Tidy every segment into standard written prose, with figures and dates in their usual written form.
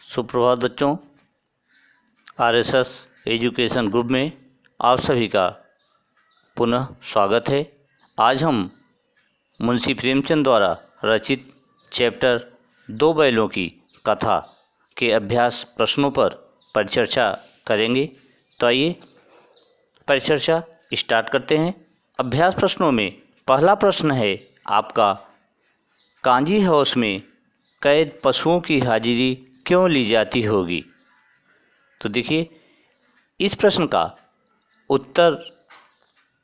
सुप्रभात बच्चों, RSS education group में आप सभी का पुनः स्वागत है। आज हम मुंशी प्रेमचंद द्वारा रचित चैप्टर दो बैलों की कथा के अभ्यास प्रश्नों पर परिचर्चा करेंगे। तो आइए परिचर्चा स्टार्ट करते हैं। अभ्यास प्रश्नों में पहला प्रश्न है आपका, कांजी हाउस में कैद पशुओं की हाजिरी क्यों ली जाती होगी। तो देखिए, इस प्रश्न का उत्तर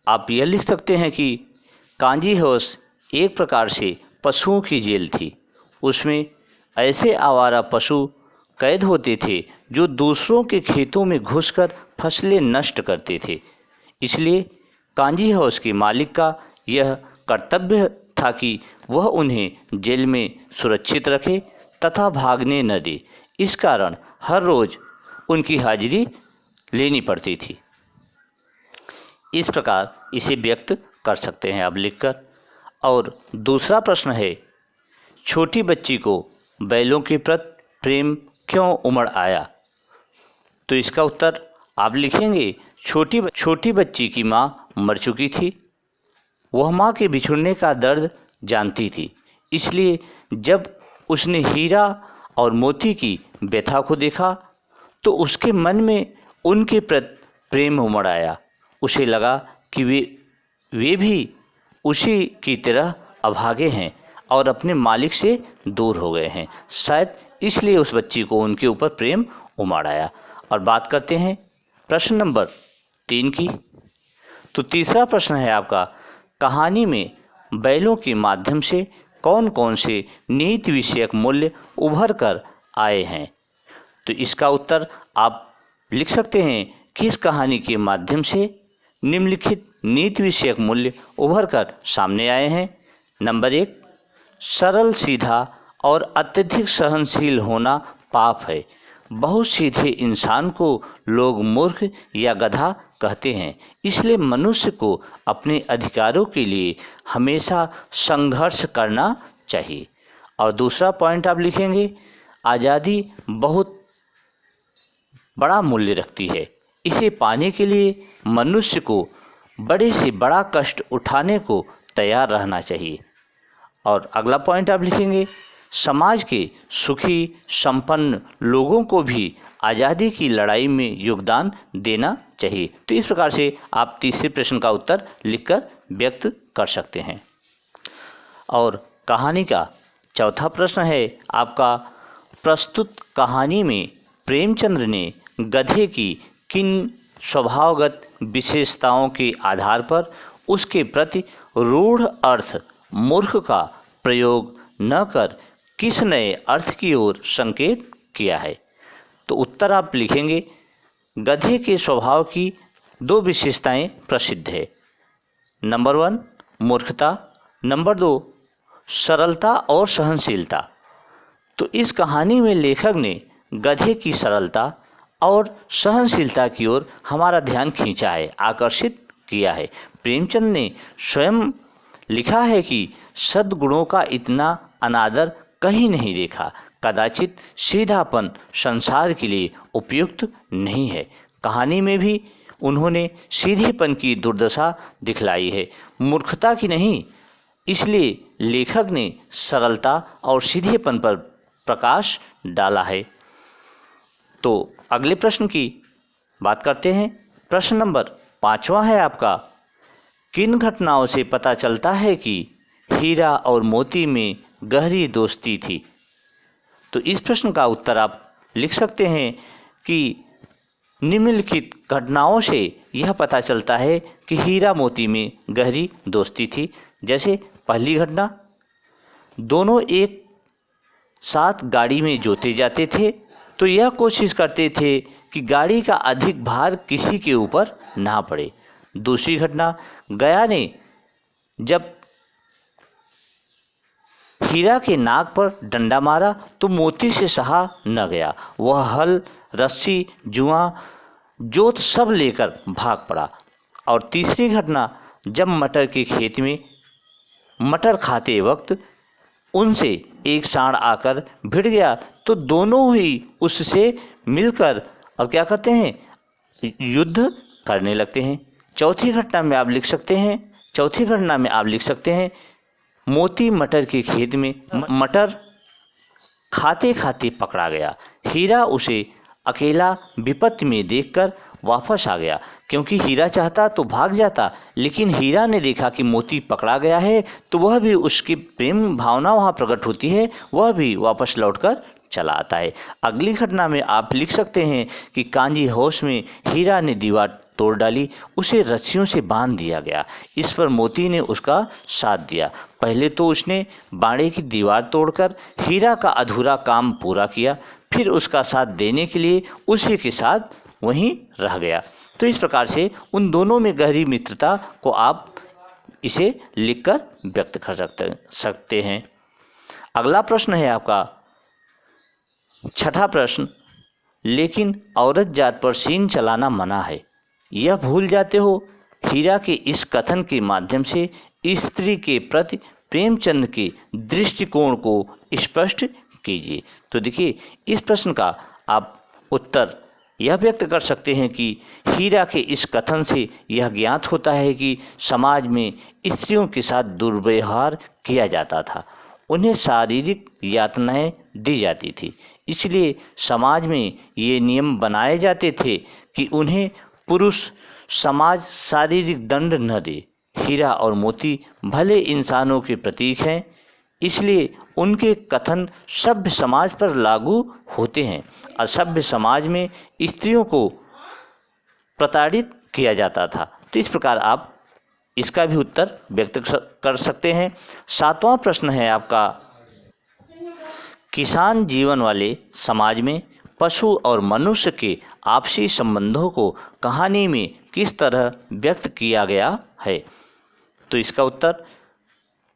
आप यह लिख सकते हैं कि कांजी हाउस एक प्रकार से पशुओं की जेल थी। उसमें ऐसे आवारा पशु कैद होते थे जो दूसरों के खेतों में घुसकर फसलें नष्ट करते थे। इसलिए कांजी हाउस के मालिक का यह कर्तव्य था कि वह उन्हें जेल में सुरक्षित रखे तथा भागने न दे। इस कारण हर रोज उनकी हाजिरी लेनी पड़ती थी। इस प्रकार इसे व्यक्त कर सकते हैं आप लिखकर। और दूसरा प्रश्न है, छोटी बच्ची को बैलों के प्रति प्रेम क्यों उमड़ आया। तो इसका उत्तर आप लिखेंगे, छोटी बच्ची की माँ मर चुकी थी। वह माँ के बिछुड़ने का दर्द जानती थी। इसलिए जब उसने हीरा और मोती की व्यथा को देखा तो उसके मन में उनके प्रति प्रेम उमड़ आया। उसे लगा कि वे भी उसी की तरह अभागे हैं और अपने मालिक से दूर हो गए हैं। शायद इसलिए उस बच्ची को उनके ऊपर प्रेम उमड़ आया। और बात करते हैं प्रश्न नंबर 3 की। तो तीसरा प्रश्न है आपका, कहानी में बैलों के माध्यम से कौन कौन से नीति विषयक मूल्य उभर कर आए हैं। तो इसका उत्तर आप लिख सकते हैं कि इस कहानी के माध्यम से निम्नलिखित नीति विषयक मूल्य उभर कर सामने आए हैं। नंबर 1, सरल सीधा और अत्यधिक सहनशील होना पाप है। बहुत सीधे इंसान को लोग मूर्ख या गधा कहते हैं। इसलिए मनुष्य को अपने अधिकारों के लिए हमेशा संघर्ष करना चाहिए। और दूसरा पॉइंट आप लिखेंगे, आज़ादी बहुत बड़ा मूल्य रखती है। इसे पाने के लिए मनुष्य को बड़े से बड़ा कष्ट उठाने को तैयार रहना चाहिए। और अगला पॉइंट आप लिखेंगे, समाज के सुखी संपन्न लोगों को भी आज़ादी की लड़ाई में योगदान देना चाहिए। तो इस प्रकार से आप तीसरे प्रश्न का उत्तर लिखकर व्यक्त कर सकते हैं। और कहानी का चौथा प्रश्न है आपका, प्रस्तुत कहानी में प्रेमचंद्र ने गधे की किन स्वभावगत विशेषताओं के आधार पर उसके प्रति रूढ़ अर्थ मूर्ख का प्रयोग न कर किस नए अर्थ की ओर संकेत किया है। तो उत्तर आप लिखेंगे, गधे के स्वभाव की 2 विशेषताएं प्रसिद्ध है। नंबर 1 मूर्खता, नंबर 2 सरलता और सहनशीलता। तो इस कहानी में लेखक ने गधे की सरलता और सहनशीलता की ओर हमारा ध्यान खींचा है, आकर्षित किया है। प्रेमचंद ने स्वयं लिखा है कि सद्गुणों का इतना अनादर कहीं नहीं देखा। कदाचित सीधापन संसार के लिए उपयुक्त नहीं है। कहानी में भी उन्होंने सीधेपन की दुर्दशा दिखलाई है, मूर्खता की नहीं। इसलिए लेखक ने सरलता और सीधेपन पर प्रकाश डाला है। तो अगले प्रश्न की बात करते हैं। प्रश्न नंबर 5वां है आपका, किन घटनाओं से पता चलता है कि हीरा और मोती में गहरी दोस्ती थी। तो इस प्रश्न का उत्तर आप लिख सकते हैं कि निम्नलिखित घटनाओं से यह पता चलता है कि हीरा मोती में गहरी दोस्ती थी। जैसे पहली घटना, दोनों एक साथ गाड़ी में जोते जाते थे तो यह कोशिश करते थे कि गाड़ी का अधिक भार किसी के ऊपर ना पड़े। दूसरी घटना, गया ने जब हीरा के नाक पर डंडा मारा तो मोती से सहा न गया। वह हल, रस्सी, जुआ, जोत सब लेकर भाग पड़ा। और तीसरी घटना, जब मटर के खेत में मटर खाते वक्त उनसे एक सांड आकर भिड़ गया तो दोनों ही उससे मिलकर और क्या करते हैं, युद्ध करने लगते हैं। चौथी घटना में आप लिख सकते हैं मोती मटर के खेत में मटर खाते खाते पकड़ा गया। हीरा उसे अकेला विपत्ति में देखकर वापस आ गया, क्योंकि हीरा चाहता तो भाग जाता, लेकिन हीरा ने देखा कि मोती पकड़ा गया है तो वह भी, उसकी प्रेम भावना वहाँ प्रकट होती है, वह भी वापस लौटकर चला आता है। अगली घटना में आप लिख सकते हैं कि कांजी हाउस में हीरा ने दीवार तोड़ डाली, उसे रस्सियों से बांध दिया गया। इस पर मोती ने उसका साथ दिया। पहले तो उसने बाड़े की दीवार तोड़कर हीरा का अधूरा काम पूरा किया, फिर उसका साथ देने के लिए उसी के साथ वहीं रह गया। तो इस प्रकार से उन दोनों में गहरी मित्रता को आप इसे लिखकर व्यक्त कर सकते हैं। अगला प्रश्न है आपका छठा प्रश्न, लेकिन औरत जात पर सींग चलाना मना है, यह भूल जाते हो। हीरा के इस कथन के माध्यम से स्त्री के प्रति प्रेमचंद के दृष्टिकोण को स्पष्ट कीजिए। तो देखिए, इस प्रश्न का आप उत्तर यह व्यक्त कर सकते हैं कि हीरा के इस कथन से यह ज्ञात होता है कि समाज में स्त्रियों के साथ दुर्व्यवहार किया जाता था, उन्हें शारीरिक यातनाएं दी जाती थी। इसलिए समाज में ये नियम बनाए जाते थे कि उन्हें पुरुष समाज शारीरिक दंड न दे। हीरा और मोती भले इंसानों के प्रतीक हैं, इसलिए उनके कथन सभ्य समाज पर लागू होते हैं। असभ्य समाज में स्त्रियों को प्रताड़ित किया जाता था। तो इस प्रकार आप इसका भी उत्तर व्यक्त कर सकते हैं। सातवां प्रश्न है आपका, किसान जीवन वाले समाज में पशु और मनुष्य के आपसी संबंधों को कहानी में किस तरह व्यक्त किया गया है। तो इसका उत्तर,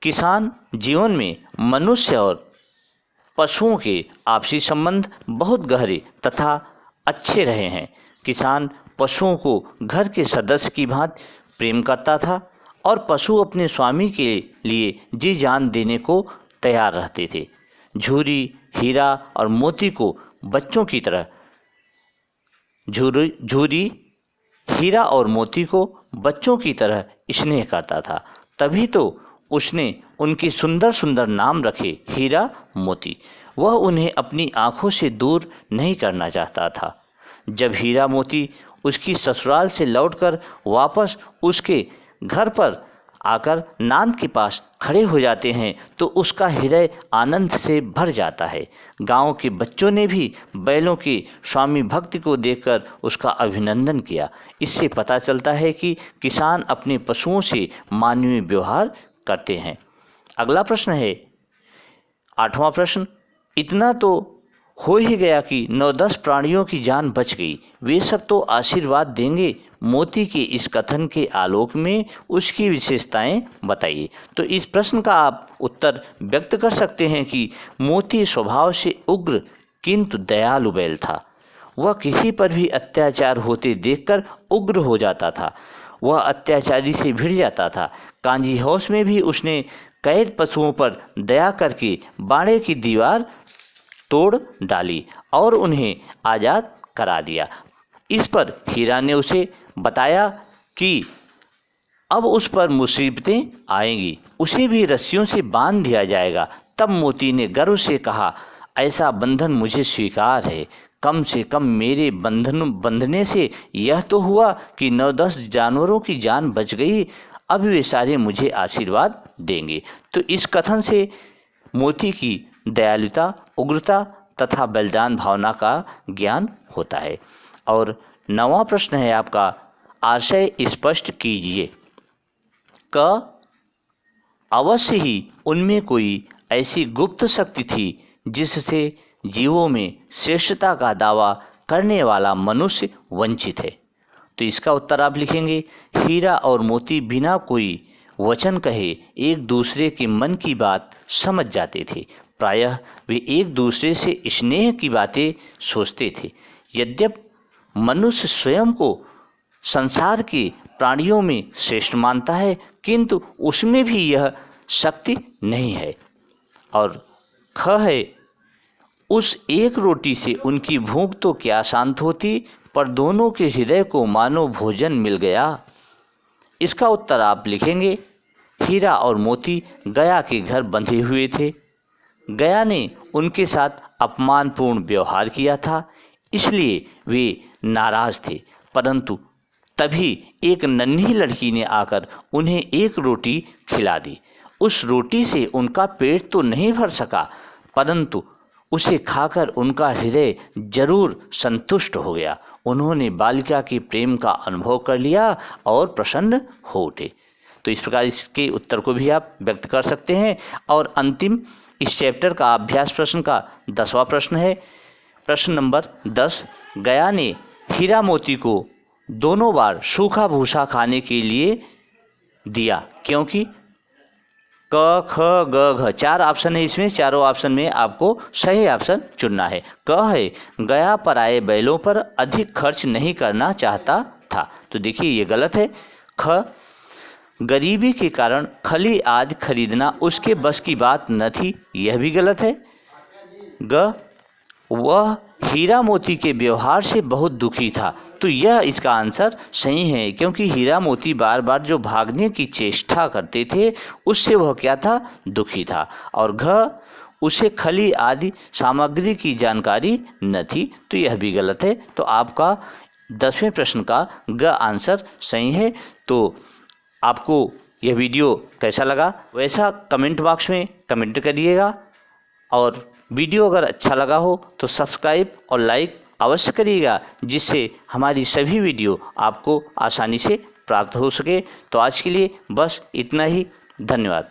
किसान जीवन में मनुष्य और पशुओं के आपसी संबंध बहुत गहरे तथा अच्छे रहे हैं। किसान पशुओं को घर के सदस्य की भांति प्रेम करता था और पशु अपने स्वामी के लिए जी जान देने को तैयार रहते थे। झूरी हीरा और मोती को बच्चों की तरह झूरी हीरा और मोती को बच्चों की तरह स्नेह करता था, तभी तो उसने उनके सुंदर सुंदर नाम रखे हीरा मोती। वह उन्हें अपनी आंखों से दूर नहीं करना चाहता था। जब हीरा मोती उसकी ससुराल से लौटकर वापस उसके घर पर आकर नांद के पास खड़े हो जाते हैं तो उसका हृदय आनंद से भर जाता है। गांव के बच्चों ने भी बैलों की स्वामी भक्ति को देखकर उसका अभिनंदन किया। इससे पता चलता है कि किसान अपने पशुओं से मानवीय व्यवहार करते हैं। अगला प्रश्न है, आठवां प्रश्न, इतना तो हो ही गया कि 9-10 प्राणियों की जान बच गई, वे सब तो आशीर्वाद देंगे। मोती के इस कथन के आलोक में उसकी विशेषताएं बताइए। तो इस प्रश्न का आप उत्तर व्यक्त कर सकते हैं कि मोती स्वभाव से उग्र किंतु दयालु बैल था। वह किसी पर भी अत्याचार होते देखकर उग्र हो जाता था, वह अत्याचारी से भिड़ जाता था। कांजी हाउस में भी उसने कैद पशुओं पर दया करके बाड़े की दीवार तोड़ डाली और उन्हें आज़ाद करा दिया। इस पर हीरा ने उसे बताया कि अब उस पर मुसीबतें आएंगी, उसे भी रस्सियों से बांध दिया जाएगा। तब मोती ने गर्व से कहा, ऐसा बंधन मुझे स्वीकार है। कम से कम मेरे बंधने से यह तो हुआ कि 9-10 जानवरों की जान बच गई। अब वे सारे मुझे आशीर्वाद देंगे। तो इस कथन से मोती की दयालुता, उग्रता तथा बलिदान भावना का ज्ञान होता है। और 9वां प्रश्न है आपका, आशय स्पष्ट कीजिए। क, अवश्य ही उनमें कोई ऐसी गुप्त शक्ति थी जिससे जीवों में श्रेष्ठता का दावा करने वाला मनुष्य वंचित है। तो इसका उत्तर आप लिखेंगे, हीरा और मोती बिना कोई वचन कहे एक दूसरे के मन की बात समझ जाते थे। प्रायः वे एक दूसरे से स्नेह की बातें सोचते थे। यद्यपि मनुष्य स्वयं को संसार के प्राणियों में श्रेष्ठ मानता है, किंतु उसमें भी यह शक्ति नहीं है। और ख है, उस एक रोटी से उनकी भूख तो क्या शांत होती, पर दोनों के हृदय को मानो भोजन मिल गया। इसका उत्तर आप लिखेंगे, हीरा और मोती गया के घर बंधे हुए थे। गया ने उनके साथ अपमानपूर्ण व्यवहार किया था, इसलिए वे नाराज थे। परंतु तभी एक नन्ही लड़की ने आकर उन्हें एक रोटी खिला दी। उस रोटी से उनका पेट तो नहीं भर सका, परंतु उसे खाकर उनका हृदय जरूर संतुष्ट हो गया। उन्होंने बालिका के प्रेम का अनुभव कर लिया और प्रसन्न हो उठे। तो इस प्रकार इसके उत्तर को भी आप व्यक्त कर सकते हैं। और अंतिम इस चैप्टर का अभ्यास प्रश्न का 10वां प्रश्न है। प्रश्न नंबर 10, गया ने हीरा मोती को दोनों बार सूखा भूसा खाने के लिए दिया, क्योंकि क ख ग घ 4 ऑप्शन है इसमें, चारों ऑप्शन में आपको सही ऑप्शन चुनना है। क है, गया पराये बैलों पर अधिक खर्च नहीं करना चाहता था। तो देखिए ये गलत है। ख, गरीबी के कारण खली आदि खरीदना उसके बस की बात न थी, यह भी गलत है। ग, वह हीरा मोती के व्यवहार से बहुत दुखी था। तो यह इसका आंसर सही है, क्योंकि हीरा मोती बार बार जो भागने की चेष्टा करते थे उससे वह क्या था, दुखी था। और घ, उसे खली आदि सामग्री की जानकारी न थी, तो यह भी गलत है। तो आपका 10वें प्रश्न का ग आंसर सही है। तो आपको यह वीडियो कैसा लगा वैसा कमेंट बॉक्स में कमेंट करिएगा, और वीडियो अगर अच्छा लगा हो तो सब्सक्राइब और लाइक अवश्य करिएगा, जिससे हमारी सभी वीडियो आपको आसानी से प्राप्त हो सके। तो आज के लिए बस इतना ही। धन्यवाद।